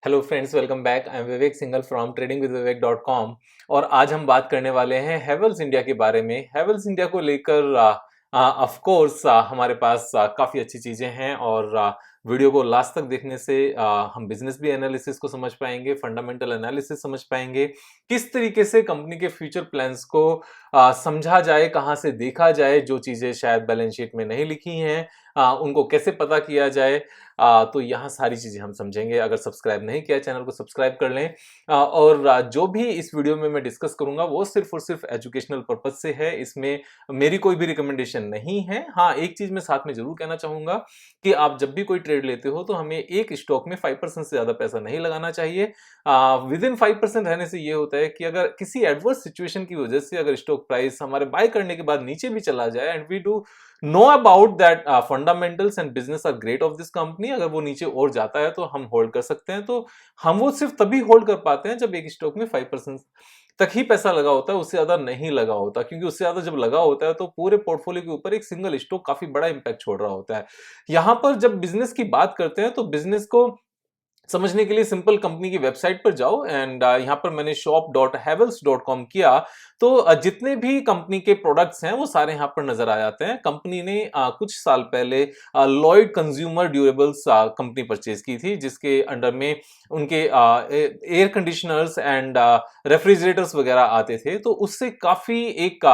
Hello friends, welcome back. I am Vivek Singhal from tradingwithvivek.com। और आज हम बात करने वाले हैं हैवेल्स इंडिया के बारे में। हैवेल्स इंडिया को लेकर ऑफ कोर्स हमारे पास काफ़ी अच्छी चीज़ें हैं और वीडियो को लास्ट तक देखने से हम बिजनेस भी एनालिसिस को समझ पाएंगे, फंडामेंटल एनालिसिस समझ पाएंगे, किस तरीके से कंपनी के फ्यूचर प्लान्स को समझा जाए, कहाँ से देखा जाए, जो चीज़ें शायद बैलेंस शीट में नहीं लिखी हैं उनको कैसे पता किया जाए। तो यहाँ सारी चीज़ें हम समझेंगे। अगर सब्सक्राइब नहीं किया चैनल को सब्सक्राइब कर लें। और जो भी इस वीडियो में मैं डिस्कस करूंगा वो सिर्फ और सिर्फ एजुकेशनल पर्पज से है। इसमें मेरी कोई भी रिकमेंडेशन नहीं है। हाँ, एक चीज़ मैं साथ में जरूर कहना चाहूंगा कि आप जब भी कोई ट्रेड लेते हो तो हमें एक स्टॉक में 5% से ज़्यादा पैसा नहीं लगाना चाहिए। विद इन 5% रहने से ये होता है कि अगर किसी एडवर्स सिचुएशन की वजह से अगर स्टॉक प्राइस हमारे बाय करने के बाद नीचे भी चला जाए and we do know about that fundamentals and business are great of this company, अगर वो नीचे और जाता है तो हम होल्ड कर सकते हैं। तो हम वो सिर्फ तभी होल्ड कर पाते हैं जब एक स्टॉक में 5% तक ही पैसा लगा होता है, उससे ज्यादा नहीं लगा होता। क्योंकि उससे ज्यादा जब लगा होता है तो पूरे पोर्टफोलियो के ऊपर एक सिंगल स्टॉक काफी बड़ा इंपैक्ट छोड़ रहा होता है। यहां पर जब बिजनेस की बात करते हैं तो बिजनेस को समझने के लिए सिंपल कंपनी की वेबसाइट पर जाओ एंड यहाँ पर मैंने shop.havels.com किया तो जितने भी कंपनी के प्रोडक्ट्स हैं वो सारे यहाँ पर नजर आ जाते हैं। कंपनी ने कुछ साल पहले Lloyd consumer durables company purchase की थी, जिसके अंडर में उनके एयर कंडीशनर्स एंड रेफ्रिजरेटर्स वगैरह आते थे। तो उससे काफी एक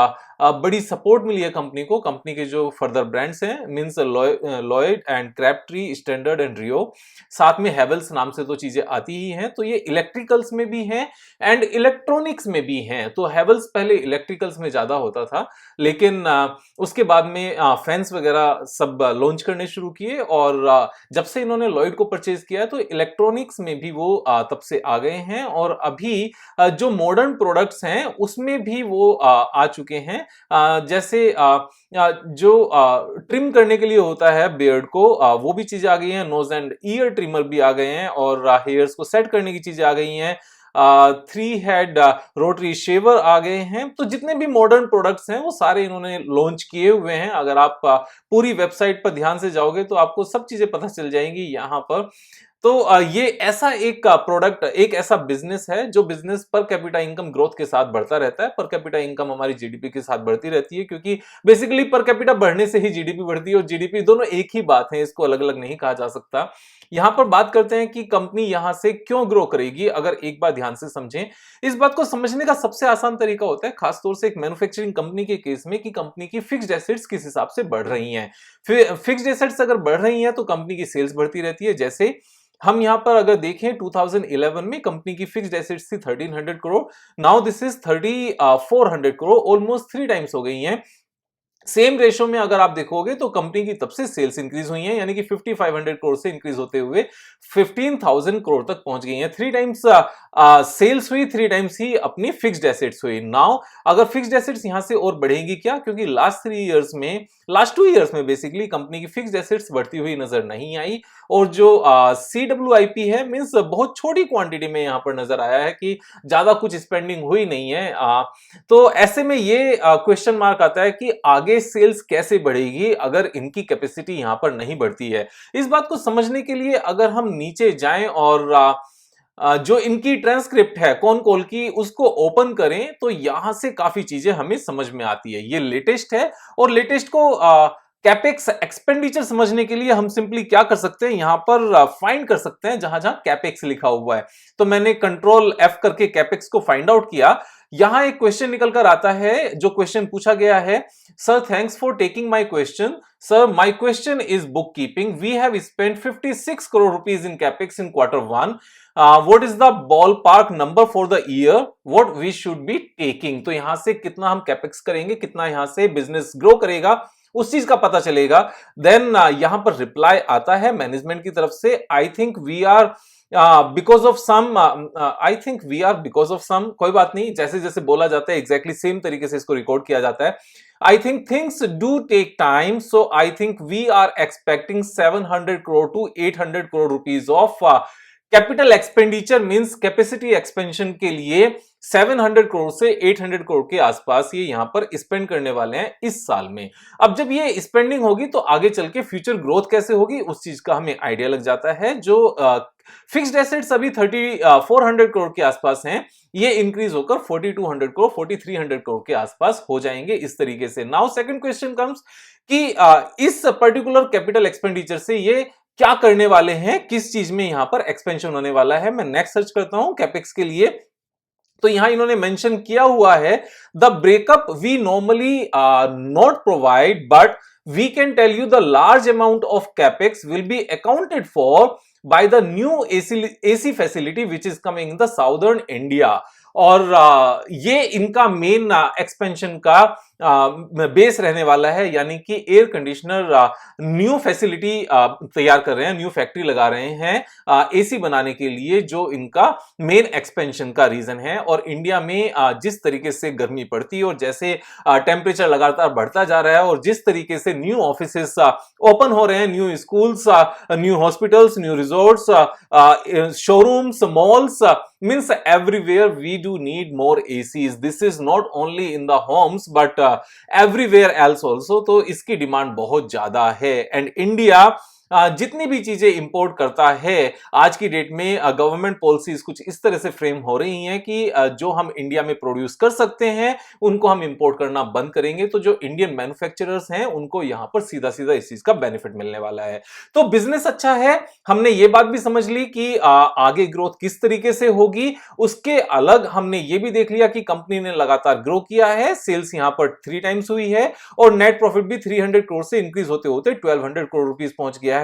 बड़ी सपोर्ट मिली है कंपनी को। कंपनी के जो फर्दर ब्रांड्स हैं means Lloyd and Crabtree, standard and Rio, साथ में हैवेल्स नाम से तो चीजें आती ही हैं। तो ये इलेक्ट्रिकल्स में भी हैं एंड इलेक्ट्रॉनिक्स में भी हैं। तो हैवेल्स पहले इलेक्ट्रिकल्स में ज्यादा होता था, लेकिन उसके बाद में फैंस वगैरह सब लॉन्च करने शुरू किए और जब से इन्होंने लॉयड को परचेज किया तो इलेक्ट्रॉनिक्स में भी वो तब से आ गए हैं। और अभी जो मॉडर्न प्रोडक्ट्स हैं उसमें भी वो आ चुके हैं। जैसे जो ट्रिम करने के लिए होता है बियर्ड को, वो भी चीजें आ गई हैं। नोज एंड ईयर ट्रिमर भी आ गए हैं और हेयर्स को सेट करने की चीजें आ गई हैं। 3 हेड रोटरी शेवर आ गए हैं। तो जितने भी मॉडर्न प्रोडक्ट्स हैं वो सारे इन्होंने लॉन्च किए हुए हैं। अगर आप पूरी वेबसाइट पर ध्यान से जाओगे तो आपको सब चीजें पता चल जाएंगी यहाँ पर। तो ये ऐसा एक प्रोडक्ट, एक ऐसा बिजनेस है जो business per capita income growth के साथ बढ़ता रहता है। पर कैपिटा इनकम हमारी जीडीपी के साथ बढ़ती रहती है, क्योंकि बेसिकली पर कैपिटा बढ़ने से ही जीडीपी बढ़ती है और जीडीपी दोनों एक ही बात है, इसको अलग अलग नहीं कहा जा सकता। यहां पर बात करते हैं कि कंपनी यहां से क्यों ग्रो करेगी। अगर एक बार ध्यान से समझें, इस बात को समझने का सबसे आसान तरीका होता है खासतौर से एक मैन्युफैक्चरिंग कंपनी के केस में, कि कंपनी की फिक्स्ड एसेट्स किस हिसाब से बढ़ रही हैं। फिक्स्ड एसेट्स अगर बढ़ रही हैं तो कंपनी की सेल्स बढ़ती रहती है। जैसे हम यहां पर अगर देखें 2011 में कंपनी की फिक्स्ड एसेट्स थी 1300 crore, now this is 3400 crore, almost 3 times हो गई हैं। सेम रेशो में अगर आप देखोगे तो कंपनी की तब से सेल्स इंक्रीज हुई हैं, यानी कि 5500 करोड़ से इंक्रीज होते हुए 15000 करोड़ तक पहुंच गई हैं। 3 टाइम्स सेल्स हुई, 3 टाइम्स ही अपनी फिक्स्ड एसेट्स हुई। नाउ अगर फिक्स्ड एसेट्स यहां से और बढ़ेगी क्या, क्योंकि लास्ट 2 इयर्स में बेसिकली कंपनी की फिक्स्ड एसेट्स बढ़ती हुई नजर नहीं आई। और जो CWIP है मींस बहुत छोटी क्वांटिटी में यहां पर नजर आया है कि ज्यादा कुछ स्पेंडिंग हुई नहीं है। तो ऐसे में ये क्वेश्चन मार्क आता है कि आगे सेल्स कैसे बढ़ेगी अगर इनकी कैपेसिटी यहां पर नहीं बढ़ती है। इस बात को समझने के लिए अगर हम नीचे जाएं और जो इनकी ट्रांसक्रिप्ट है कॉन कॉल की उसको ओपन करें तो यहां से काफी चीजें हमें समझ में आती है। ये लेटेस्ट है और लेटेस्ट को कैपेक्स एक्सपेंडिचर समझने के लिए हम सिंपली क्या कर सकते हैं, यहां पर फाइंड कर सकते हैं जहां जहां कैपेक्स लिखा हुआ है। तो मैंने कंट्रोल F करके कैपेक्स को फाइंड आउट किया। यहां एक क्वेश्चन निकल कर आता है। जो क्वेश्चन पूछा गया है, sir thanks for taking my question, sir my question is book keeping, we have spent 56 crore rupees in capex in Q1, what is the ball park number for the year what we should be taking. तो यहां से कितना हम capex करेंगे, कितना यहां से business grow करेगा, उस चीज का पता चलेगा। देन यहां पर रिप्लाई आता है मैनेजमेंट की तरफ से, I think we are because of some, I think we are because of some, कोई बात नहीं, जैसे जैसे बोला जाता है एग्जैक्टली सेम तरीके से इसको रिकॉर्ड किया जाता है। I think things do take time, so I think we are expecting 700 crore to 800 crore rupees of capital expenditure means capacity expansion के लिए 700 करोड़ से 800 करोड़ के आसपास ये यहां पर स्पेंड करने वाले हैं इस साल में। अब जब ये स्पेंडिंग होगी तो आगे चल के फ्यूचर ग्रोथ कैसे होगी उस चीज का हमें आइडिया लग जाता है। जो फिक्स्ड एसेट्स अभी 400 करोड़ के आसपास हैं, ये इंक्रीज होकर 4200 करोड़ 4300 करोड़ के आसपास हो जाएंगे इस तरीके से। नाउ सेकंड क्वेश्चन कम्स कि इस पर्टिकुलर कैपिटल एक्सपेंडिचर से ये क्या करने वाले हैं, किस चीज में यहां पर एक्सपेंशन होने वाला है। मैं नेक्स्ट सर्च करता हूं कैपेक्स के लिए, तो यहां इन्होंने मेंशन किया हुआ है the breakup we normally not provide but we can tell you the large amount of capex will be accounted for by the new AC facility which is coming in the southern India. और ये इनका main expansion का base रहने वाला है, यानी कि air conditioner new facility तैयार कर रहे हैं, न्यू फैक्ट्री लगा रहे हैं एसी बनाने के लिए, जो इनका मेन एक्सपेंशन का रीजन है। और इंडिया में जिस तरीके से गर्मी पड़ती है और जैसे टेम्परेचर लगातार बढ़ता जा रहा है और जिस तरीके से न्यू ऑफिसेस ओपन हो रहे हैं, new schools, new hospitals, new resorts, showrooms, malls, means everywhere we do need more ACs. This is not only in the homes but everywhere else also. तो इसकी डिमांड बहुत ज्यादा है। एंड इंडिया जितनी भी चीजें इंपोर्ट करता है आज की डेट में गवर्नमेंट पॉलिसीज कुछ इस तरह से फ्रेम हो रही हैं कि जो हम इंडिया में प्रोड्यूस कर सकते हैं उनको हम इंपोर्ट करना बंद करेंगे, तो जो इंडियन मैन्युफैक्चरर्स हैं उनको यहां पर सीधा सीधा इस चीज का बेनिफिट मिलने वाला है। तो बिजनेस अच्छा है, हमने ये बात भी समझ ली कि आगे ग्रोथ किस तरीके से होगी। उसके अलग हमने ये भी देख लिया कि कंपनी ने लगातार ग्रो किया है, सेल्स यहां पर 3 टाइम्स हुई है और नेट प्रॉफिट भी 300 करोड़ से इंक्रीज होते होते 1200 करोड़ रुपीस पहुंच गया है।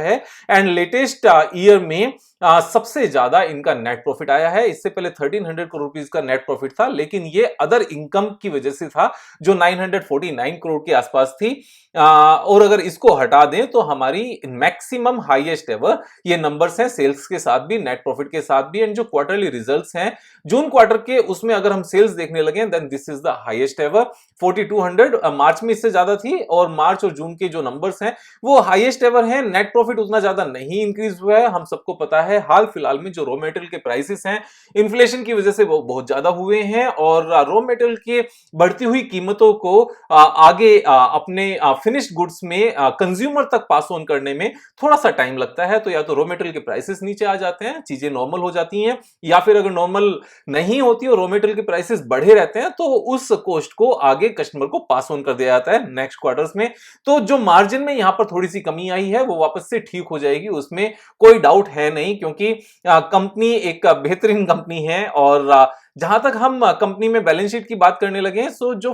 एंड लेटेस्ट ईयर में सबसे ज्यादा इनका नेट प्रॉफिट आया है। इससे पहले 1300 करोड़ रुपीस का नेट प्रॉफिट था, लेकिन ये अदर इनकम की वजह से था जो 949 करोड़ के आसपास थी। और अगर इसको हटा दें तो हमारी मैक्सिमम हाईएस्ट एवर ये नंबर्स हैं, सेल्स के साथ भी, नेट प्रॉफिट के साथ भी। एंड जो क्वार्टरली रिजल्ट्स हैं जून क्वार्टर के, उसमें अगर हम सेल्स देखने लगे then this is the highest ever 4200। मार्च में इससे ज्यादा थी और मार्च और जून के जो नंबर्स हैं वो हाईएस्ट एवर हैं। नेट प्रॉफिट उतना ज्यादा नहीं इंक्रीज हुआ है, हम सबको पता है। हाल फिलहाल में जो रॉ मटेरियल के प्राइसेस हैं इन्फ्लेशन की वजह से वो बहुत ज्यादा हुए हैं और रॉ मटेरियल के बढ़ती हुई कीमतों को आगे अपने फिनिश्ड गुड्स में कंज्यूमर तक पास ऑन करने में थोड़ा सा टाइम लगता है। तो या तो रॉ मटेरियल के प्राइसेस नीचे आ जाते हैं, चीजें नॉर्मल हो जाती हैं, या फिर अगर नॉर्मल नहीं होती और रॉ मटेरियल के प्राइसेस बढ़े रहते हैं तो उस कॉस्ट को आगे कस्टमर को पास ऑन कर दिया जाता है नेक्स्ट क्वार्टर्स में। तो जो मार्जिन में यहां पर थोड़ी सी कमी आई है वो वापस से ठीक हो जाएगी, उसमें कोई डाउट है नहीं, क्योंकि कंपनी एक बेहतरीन कंपनी है। और जहां तक हम कंपनी में बैलेंस शीट की बात करने लगे, सो जो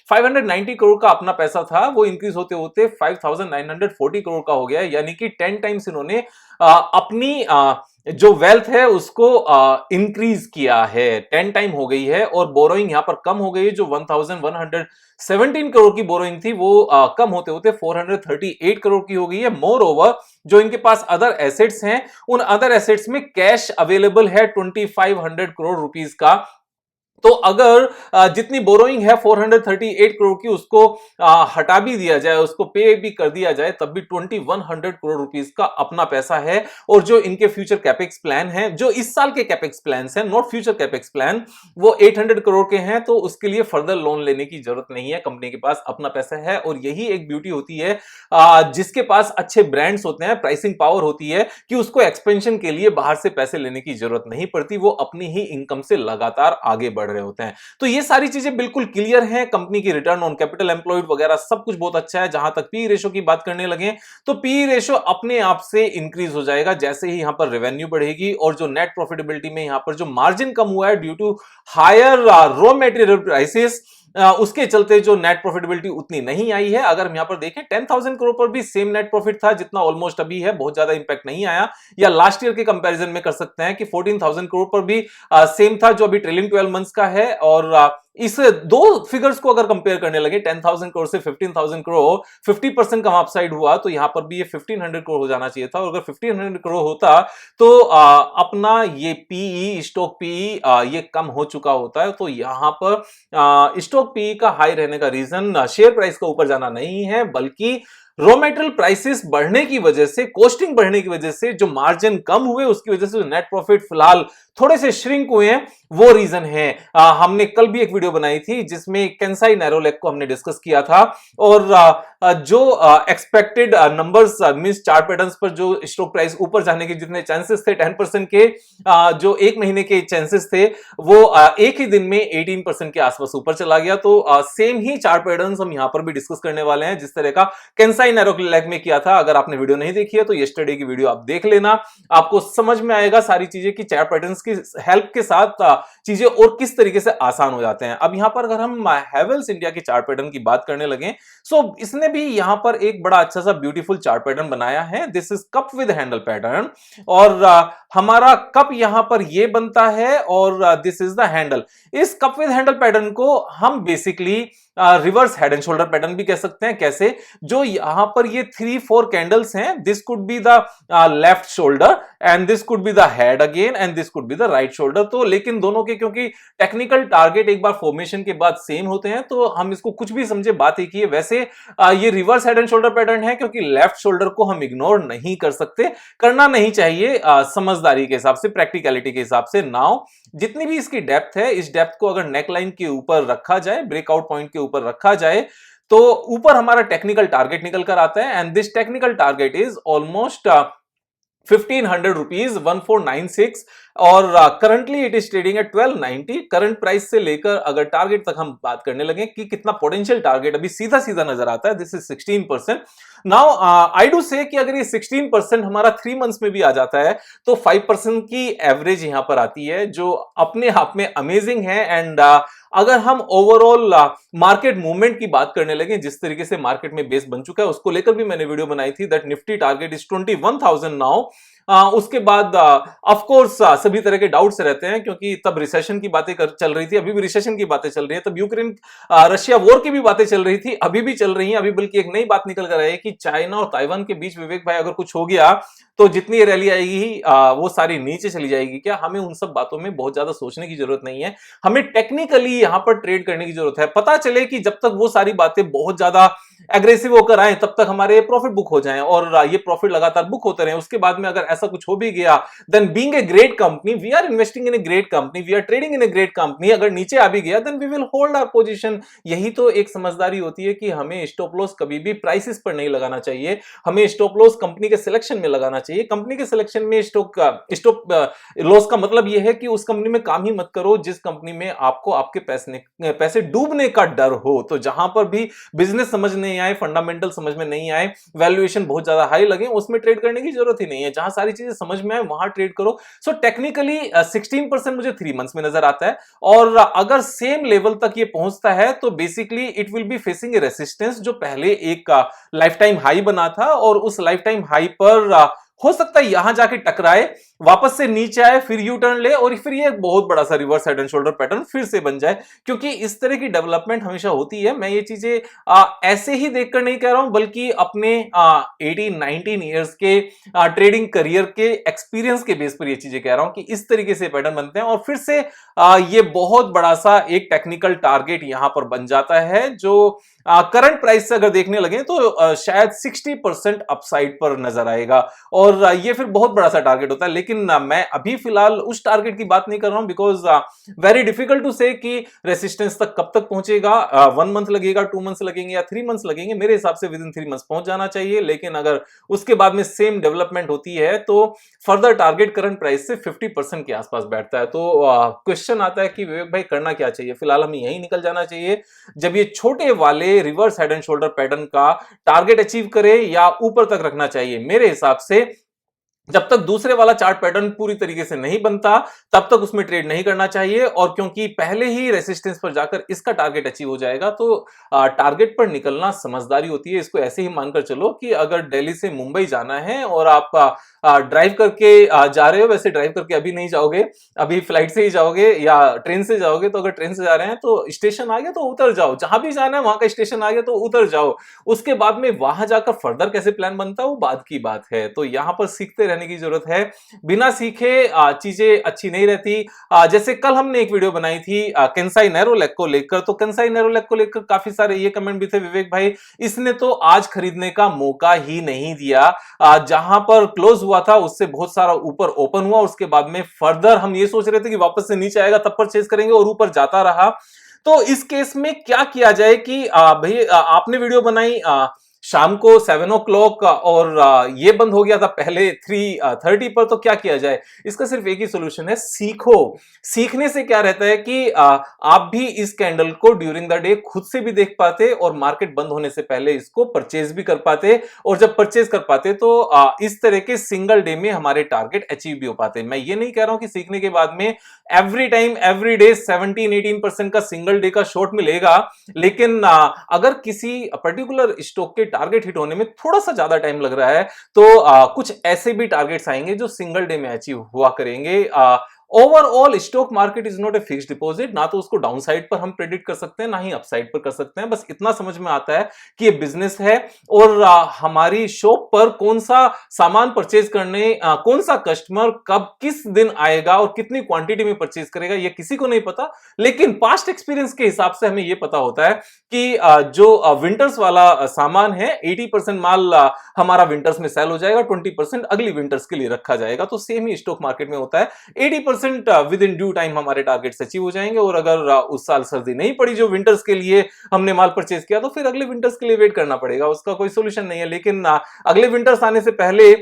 590 करोड़ का अपना पैसा था वो इंक्रीज होते होते 5940 करोड़ का हो गया है, यानी कि 10 टाइम्स इन्होंने अपनी जो वेल्थ है उसको इंक्रीज किया है, 10 टाइम हो गई है। और बोरोइंग यहां पर कम हो गई है, जो 1117 करोड़ की बोरोइंग थी वो कम होते होते 438 करोड़ की हो गई है। मोर ओवर जो इनके पास अदर एसेट्स हैं उन अदर एसेट्स में कैश अवेलेबल है 2500 करोड़ रुपीस का। तो अगर जितनी बोरोइंग है 438 करोड़ की उसको हटा भी दिया जाए, उसको पे भी कर दिया जाए, तब भी 2100 करोड़ रुपीस का अपना पैसा है। और जो इनके फ्यूचर कैपेक्स प्लान है, जो इस साल के कैपेक्स प्लान हैं, नॉट फ्यूचर कैपेक्स प्लान, वो 800 करोड़ के हैं। तो उसके लिए फर्दर लोन लेने की जरूरत नहीं है, कंपनी के पास अपना पैसा है। और यही एक ब्यूटी होती है जिसके पास अच्छे ब्रांड्स होते हैं, प्राइसिंग पावर होती है, कि उसको एक्सपेंशन के लिए बाहर से पैसे लेने की जरूरत नहीं पड़ती, वो अपनी ही इनकम से लगातार आगे बढ़ रहे होते हैं। तो ये सारी चीजें बिल्कुल क्लियर हैं। कंपनी की रिटर्न ऑन कैपिटल एम्प्लॉयड वगैरह सब कुछ बहुत अच्छा है। जहां तक पी रेशो की बात करने लगे तो पी रेशो अपने आप से इंक्रीज हो जाएगा जैसे ही यहां पर रेवेन्यू बढ़ेगी। और जो नेट प्रॉफिटेबिलिटी में यहां पर जो मार्जिन कम हुआ है due to higher raw material prices, उसके चलते जो नेट प्रॉफिटेबिलिटी उतनी नहीं आई है। अगर हम यहां पर देखें 10,000 करोड़ पर भी सेम नेट प्रॉफिट था जितना ऑलमोस्ट अभी है, बहुत ज्यादा इंपैक्ट नहीं आया। या लास्ट ईयर के कंपैरिजन में कर सकते हैं कि 14,000 करोड़ पर भी सेम था जो अभी ट्रेलिंग 12 मंथ्स का है। और इस दो फिगर्स को अगर कंपेयर करने लगे 10,000 करोड़ से 15,000 करोड़, 50% कम अपसाइड हुआ, तो यहां पर भी ये 1500 करोड़ हो जाना चाहिए था। और अगर 1500 करोड़ होता तो अपना ये पीई, स्टॉक पीई ये कम हो चुका होता है। तो यहां पर स्टॉक पीई का हाई रहने का रीजन शेयर प्राइस का ऊपर जाना नहीं है, बल्कि रॉ मेटेरियल प्राइसेस बढ़ने की वजह से, कॉस्टिंग बढ़ने की वजह से जो मार्जिन कम हुए, उसकी वजह से जो नेट प्रॉफिट फिलहाल थोड़े से श्रिंक हुए हैं, वो रीजन है। हमने कल भी एक वीडियो बनाई थी जिसमें कैंसाई नैरोलैक को हमने डिस्कस किया था, और जो expected numbers means chart patterns पर जो स्टॉक प्राइस ऊपर जाने के जितने चांसेस थे 10% के, जो एक महीने के चांसेस थे, वो एक ही दिन में 18% के आसपास ऊपर चला गया। तो सेम ही चार्ट पैटर्न्स हम यहां पर भी डिस्कस करने वाले हैं, जिस तरह का कैंसाई नैरोलैक में किया था। अगर आपने वीडियो नहीं देखी है तो यस्टरडे की वीडियो आप देख लेना, आपको समझ में आएगा सारी चीजें कि चार्ट पैटर्न्स की हेल्प के साथ चीजें और किस तरीके से आसान हो जाते हैं। अब यहां पर अगर हम हैवेल्स इंडिया की चार्ट पैटर्न की बात करने लगे, सो इसने भी यहां पर एक बड़ा अच्छा सा ब्यूटीफुल चार्ट पैटर्न बनाया है। This is cup with handle pattern, और हमारा कप यहां पर ये बनता है और दिस इज द हैंडल। इस कप विद हैंडल पैटर्न को हम basically reverse head and shoulder pattern भी कह सकते हैं। कैसे? जो यहां पर ये 3-4 कैंडल्स हैं, this could be the left shoulder and this could be the head again and this could be the right shoulder. तो लेकिन दोनों के क्योंकि टेक्निकल टारगेट एक बार फॉर्मेशन के बाद सेम होते हैं, तो हम इसको कुछ भी समझे बात एक ही है। वैसे ये reverse head and shoulder pattern है क्योंकि लेफ्ट शोल्डर को हम इग्नोर नहीं कर सकते, करना नहीं चाहिए समझदारी के हिसाब से, प्रैक्टिकलिटी के हिसाब से। नाउ जितनी भी इसकी डेप्थ है, इस डेप्थ को अगर नेकलाइन के ऊपर रखा जाए, ब्रेकआउट पॉइंट के ऊपर रखा जाए, तो ऊपर हमारा टेक्निकल टारगेट निकल कर आता है, and this technical target is almost 1500 rupees 1496, और currently it is trading at 1290। Current price से लेकर अगर टारगेट तक हम बात करने लगे कि कितना पोटेंशियल टारगेट अभी सीधा सीधा नजर आता है, this is 16%। Now I do से कि अगर ये 16% हमारा 3 मंथ्स में भी आ जाता है, तो 5% की एवरेज यहां पर आती है, जो अपने आप में अमेजिंग है। एंड अगर हम ओवरऑल मार्केट मूवमेंट की बात करने लगे, जिस तरीके से मार्केट में बेस बन चुका है, उसको लेकर भी मैंने वीडियो बनाई थी, that Nifty target is 21,000 now. उसके बाद ऑफ कोर्स सभी तरह के डाउट्स रहते हैं, क्योंकि तब रिसेशन की बातें चल रही थी, अभी भी रिसेशन की बातें चल रही है, तब यूक्रेन रशिया वॉर की भी बातें चल रही थी, अभी भी चल रही हैं। अभी बल्कि एक नई बात निकल कर आई है कि चाइना और ताइवान के बीच, विवेक भाई, अगर कुछ हो गया तो जितनी रैली आएगी वो सारी नीचे चली जाएगी क्या? हमें उन सब बातों में बहुत ज्यादा सोचने की जरूरत नहीं है, हमें टेक्निकली यहां पर ट्रेड करने की जरूरत है। पता चले कि जब तक वो सारी बातें बहुत ज्यादा एग्रेसिव होकर आए, तब तक हमारे प्रॉफिट बुक हो जाएं, और ये प्रॉफिट लगातार बुक होते रहे। उसके बाद में अगर ऐसा कुछ हो भी गया, then being a great company, we are investing in a great company, we are trading in a great company, अगर नीचे आ भी गया, then we will hold our position. यही तो एक समझदारी होती है कि हमें स्टॉप लॉस कभी भी प्राइसेस पर नहीं लगाना चाहिए, हमें स्टॉप लॉस कंपनी के सिलेक्शन में लगाना चाहिए। कंपनी के सिलेक्शन में स्टॉप लॉस का मतलब यह है कि उस कंपनी में काम ही मत करो जिस कंपनी में आपको आपके पैसे डूबने का डर हो। तो जहां पर भी बिजनेस समझ नहीं आए, फंडामेंटल समझ में नहीं आए, वैल्यूएशन बहुत ज्यादा हाई लगे, उसमें ट्रेड करने की जरूरत ही नहीं है। जहां सारी चीजें समझ में आए वहां ट्रेड करो। सो टेक्निकली 16% मुझे 3 मंथ्स में नजर आता है, और अगर सेम लेवल तक ये पहुंचता है तो basically it will be facing A resistance, जो पहले एक लाइफ टाइम हाई बना था, और उस लाइफ टाइम हाई पर हो सकता है यहां जाके टकराए, वापस से नीचे आए, फिर यू टर्न ले, और फिर ये एक बहुत बड़ा सा reverse head and shoulder pattern फिर से बन जाए। क्योंकि इस तरह की डेवलपमेंट हमेशा होती है। मैं ये चीजें ऐसे ही देखकर नहीं कह रहा हूं, बल्कि अपने 18-19 ईयर्स के ट्रेडिंग करियर के एक्सपीरियंस के बेस पर ये चीजें कह रहा हूं कि इस तरीके से पैटर्न बनते हैं, और फिर से ये बहुत बड़ा सा एक टेक्निकल टारगेट यहां पर बन जाता है, जो करंट प्राइस से अगर देखने लगे तो शायद 60% अपसाइड पर नजर आएगा, और ये फिर बहुत बड़ा सा टारगेट होता है। लेकिन मैं अभी फिलहाल उस टारगेट की बात नहीं कर रहा हूं, बिकॉज वेरी डिफिकल्ट टू से कि रेसिस्टेंस तक कब तक पहुंचेगा। 1 मंथ लगेगा, 2 मंथ्स लगेंगे, या 3 मंथ्स लगेंगे। मेरे हिसाब से विद इन 3 मंथ्स पहुंच जाना चाहिए। लेकिन अगर उसके बाद में सेम डेवलपमेंट होती है तो फर्दर टारगेट करंट प्राइस से 50% के आसपास बैठता है। तो क्वेश्चन आता है कि विवेक भाई करना क्या चाहिए? फिलहाल हमें यही निकल जाना चाहिए जब ये छोटे वाले reverse head and shoulder pattern का टारगेट अचीव करे, या ऊपर तक रखना चाहिए। मेरे हिसाब से जब तक दूसरे वाला चार्ट पैटर्न पूरी तरीके से नहीं बनता, तब तक उसमें ट्रेड नहीं करना चाहिए। और क्योंकि पहले ही रेसिस्टेंस पर जाकर इसका टारगेट अचीव हो जाएगा, तो टारगेट पर निकलना समझदारी होती है। इसको ऐसे ही मानकर चलो कि अगर दिल्ली से मुंबई जाना है और आप ड्राइव करके जा रहे हो, वैसे ड्राइव करके अभी नहीं जाओगे, अभी फ्लाइट से ही जाओगे या ट्रेन से जाओगे। तो अगर ट्रेन से जा रहे हैं तो स्टेशन आ गया तो उतर जाओ, जहां भी जाना है वहां का स्टेशन आ गया तो उतर जाओ। उसके बाद में वहां जाकर फर्दर कैसे प्लान बनता है वो बाद की बात है। तो यहां पर सीखते रहने रहने की जरूरत है। बिना सीखे चीजें अच्छी नहीं रहती। जैसे कल हमने एक वीडियो बनाई थी केंसाई नैरोलैक को लेकर, तो केंसाई नैरोलैक को लेकर काफी सारे ये कमेंट भी थे, विवेक भाई इसने तो आज खरीदने का मौका ही नहीं दिया। जहां पर क्लोज हुआ था उससे बहुत सारा ऊपर ओपन हुआ, उसके बाद में फर्दर हम ये सोच रहे थे कि वापस से नीचे आएगा तब परचेज करेंगे, और ऊपर जाता रहा। तो इस केस में क्या किया जाए कि भाई आपने वीडियो बनाई शाम को 7 o'clock और ये बंद हो गया था पहले 3:30 पर, तो क्या किया जाए? इसका सिर्फ एक ही सोल्यूशन है, सीखो। सीखने से क्या रहता है कि आप भी इस कैंडल को ड्यूरिंग द डे खुद से भी देख पाते और मार्केट बंद होने से पहले इसको परचेज भी कर पाते, और जब परचेज कर पाते तो इस तरह के सिंगल डे में हमारे टारगेट अचीव भी हो पाते। मैं ये नहीं कह रहा हूं कि सीखने के बाद में एवरी टाइम एवरी डे 17-18% का सिंगल डे का शॉर्ट मिलेगा, लेकिन अगर किसी पर्टिकुलर स्टॉक के टारगेट हिट होने में थोड़ा सा ज्यादा टाइम लग रहा है तो कुछ ऐसे भी टारगेट्स आएंगे जो सिंगल डे में अचीव हुआ करेंगे। Overall stock market is not a fixed deposit, ना तो उसको डाउन साइड पर हम प्रेडिक्ट कर सकते हैं ना ही अपसाइड पर कर सकते हैं। बस इतना समझ में आता है कि ये बिजनेस है, और हमारी शॉप पर कौन सा सामान परचेज करने कौन सा कस्टमर कब किस दिन आएगा और कितनी क्वांटिटी में परचेज करेगा ये किसी को नहीं पता। लेकिन पास्ट एक्सपीरियंस के हिसाब से हमें ये पता होता है कि जो विंटर्स वाला सामान है 80% माल हमारा विंटर्स में सेल हो जाएगा, 20% अगली विंटर्स के लिए रखा जाएगा। तो सेम ही स्टॉक मार्केट में होता है, 80% विद इन ड्यू टाइम हमारे टारगेट्स अचीव हो जाएंगे, और अगर उस साल सर्दी नहीं पड़ी जो विंटर्स के लिए हमने माल परचेज किया तो फिर अगले विंटर्स के लिए वेट करना पड़ेगा, उसका कोई सोल्यूशन नहीं है। लेकिन अगले विंटर्स आने से पहले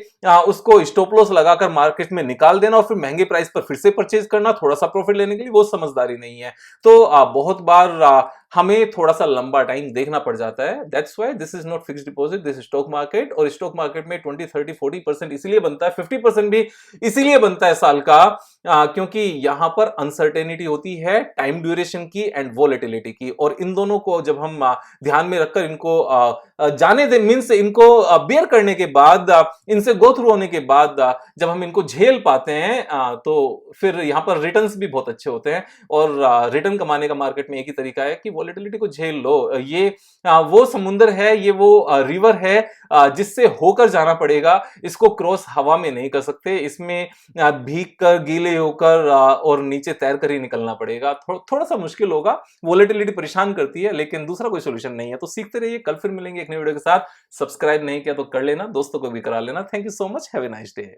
उसको स्टॉप लॉस लगाकर मार्केट में निकाल देना और फिर महंगे प्राइस पर फिर से परचेज करना थोड़ा सा प्रॉफिट लेने के लिए, वो समझदारी नहीं है। तो बहुत बार हमें थोड़ा सा लंबा टाइम देखना पड़ जाता है। That's why this is not fixed deposit, this stock market. और स्टॉक मार्केट में 20-30-40% इसीलिए बनता है, 50% भी इसीलिए बनता है साल का, क्योंकि यहां पर अनसर्टेनिटी होती है टाइम ड्यूरेशन की एंड वोलेटिलिटी की, और इन दोनों को जब हम ध्यान में रखकर इनको जाने दे मीन्स इनको बेयर करने के बाद, इनसे गो थ्रू होने के बाद जब हम इनको झेल पाते हैं तो फिर यहां पर रिटर्न्स भी बहुत अच्छे होते हैं। और रिटर्न कमाने का मार्केट में एक ही तरीका है कि वॉलेटिलिटी को झेल लो। ये वो समुंदर है, ये वो रिवर है जिससे होकर जाना पड़ेगा, इसको क्रॉस हवा में नहीं कर सकते, इसमें भीग कर गीले होकर और नीचे तैर कर ही निकलना पड़ेगा। थोड़ा सा मुश्किल होगा, वॉलेटिलिटी परेशान करती है, लेकिन दूसरा कोई सोल्यूशन नहीं है। तो सीखते रहिए, कल फिर मिलेंगे एक नई वीडियो के साथ। सब्सक्राइब नहीं किया तो कर लेना, दोस्तों को भी करा लेना। Thank you so much, have a nice day.